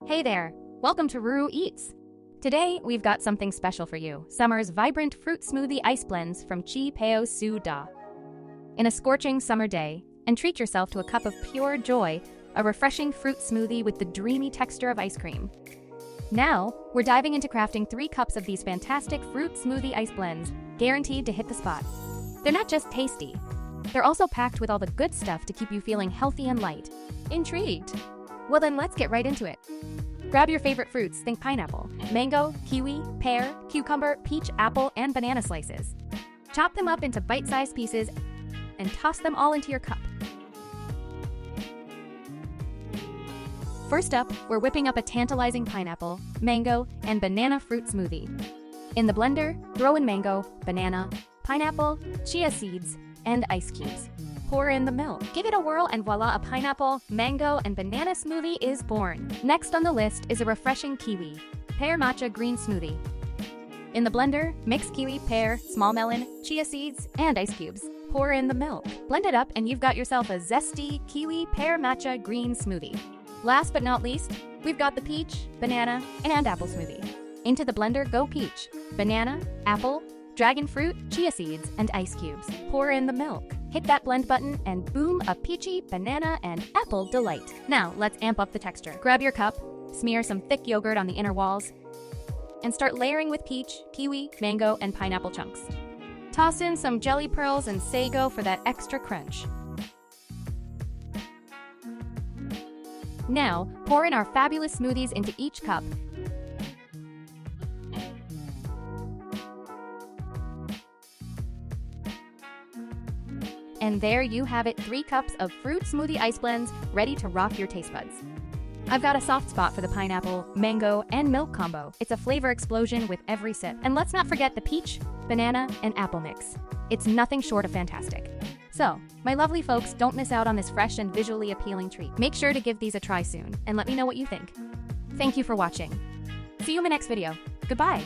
Hey there! Welcome to Ruru Eats! Today, we've got something special for you. Summer's vibrant fruit smoothie ice blends from chi泡苏打. In a scorching summer day, and treat yourself to a cup of pure joy, a refreshing fruit smoothie with the dreamy texture of ice cream. Now, we're diving into crafting 3 cups of these fantastic fruit smoothie ice blends, guaranteed to hit the spot. They're not just tasty, they're also packed with all the good stuff to keep you feeling healthy and light. Intrigued? Well then, let's get right into it. Grab your favorite fruits, think pineapple, mango, kiwi, pear, cucumber, peach, apple, and banana slices. Chop them up into bite-sized pieces and toss them all into your cup. First up, we're whipping up a tantalizing pineapple, mango, and banana fruit smoothie. In the blender, throw in mango, banana, pineapple, chia seeds, and ice cubes. Pour in the milk. Give it a whirl and voila, a pineapple, mango, and banana smoothie is born. Next on the list is a refreshing kiwi, pear matcha green smoothie. In the blender, mix kiwi, pear, small melon, chia seeds, and ice cubes. Pour in the milk. Blend it up and you've got yourself a zesty kiwi pear matcha green smoothie. Last but not least, we've got the peach, banana, and apple smoothie. Into the blender go peach, banana, apple, dragon fruit, chia seeds, and ice cubes. Pour in the milk. Hit that blend button and boom, a peachy, banana, and apple delight. Now, let's amp up the texture. Grab your cup, smear some thick yogurt on the inner walls, and start layering with peach, kiwi, mango, and pineapple chunks. Toss in some jelly pearls and sago for that extra crunch. Now, pour in our fabulous smoothies into each cup. And there you have it, 3 cups of fruit smoothie ice blends ready to rock your taste buds. I've got a soft spot for the pineapple, mango, and milk combo. It's a flavor explosion with every sip. And let's not forget the peach, banana, and apple mix. It's nothing short of fantastic. So, my lovely folks, don't miss out on this fresh and visually appealing treat. Make sure to give these a try soon, and let me know what you think. Thank you for watching. See you in my next video. Goodbye!